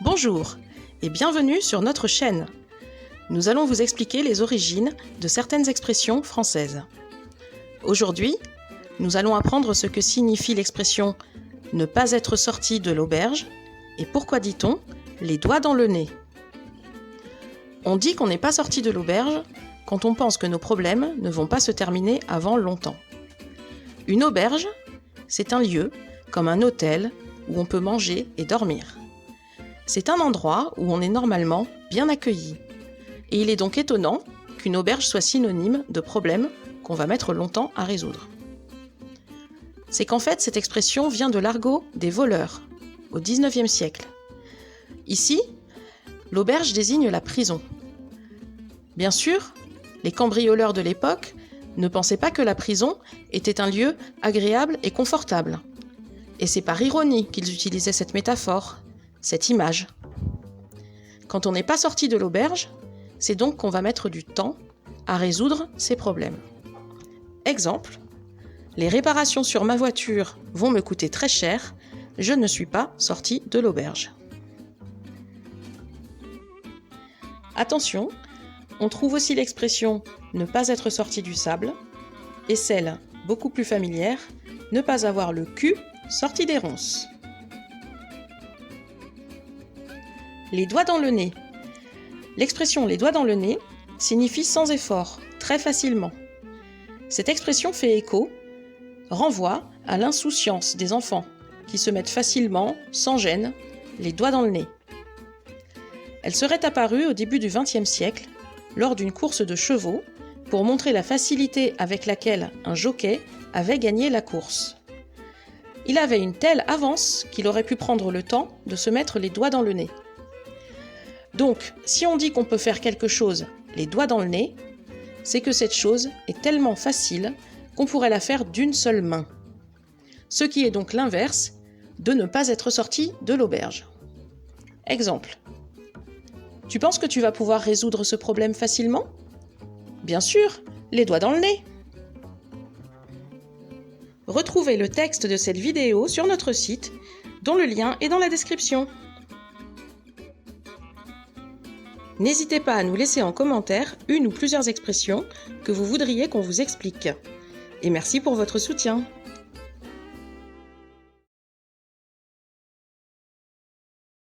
Bonjour et bienvenue sur notre chaîne. Nous allons vous expliquer les origines de certaines expressions françaises. Aujourd'hui, nous allons apprendre ce que signifie l'expression « ne pas être sorti de l'auberge » et pourquoi dit-on « les doigts dans le nez ». On dit qu'on n'est pas sorti de l'auberge quand on pense que nos problèmes ne vont pas se terminer avant longtemps. Une auberge, c'est un lieu, comme un hôtel, où on peut manger et dormir. C'est un endroit où on est normalement bien accueilli. Et il est donc étonnant qu'une auberge soit synonyme de problèmes qu'on va mettre longtemps à résoudre. C'est qu'en fait, cette expression vient de l'argot des voleurs, au XIXe siècle. Ici, l'auberge désigne la prison. Bien sûr, les cambrioleurs de l'époque ne pensaient pas que la prison était un lieu agréable et confortable. Et c'est par ironie qu'ils utilisaient cette métaphore, cette image. Quand on n'est pas sorti de l'auberge, c'est donc qu'on va mettre du temps à résoudre ces problèmes. Exemple, les réparations sur ma voiture vont me coûter très cher, je ne suis pas sorti de l'auberge. Attention, on trouve aussi l'expression « ne pas être sorti du sable » et celle, beaucoup plus familière, « ne pas avoir le cul sorti des ronces ». Les doigts dans le nez. L'expression « les doigts dans le nez » signifie sans effort, très facilement. Cette expression fait écho, renvoie à l'insouciance des enfants qui se mettent facilement, sans gêne, les doigts dans le nez. Elle serait apparue au début du XXe siècle, lors d'une course de chevaux, pour montrer la facilité avec laquelle un jockey avait gagné la course. Il avait une telle avance qu'il aurait pu prendre le temps de se mettre les doigts dans le nez. Donc, si on dit qu'on peut faire quelque chose les doigts dans le nez, c'est que cette chose est tellement facile qu'on pourrait la faire d'une seule main. Ce qui est donc l'inverse de ne pas être sorti de l'auberge. Exemple. Tu penses que tu vas pouvoir résoudre ce problème facilement ? Bien sûr, les doigts dans le nez. Retrouvez le texte de cette vidéo sur notre site, dont le lien est dans la description. N'hésitez pas à nous laisser en commentaire une ou plusieurs expressions que vous voudriez qu'on vous explique. Et merci pour votre soutien.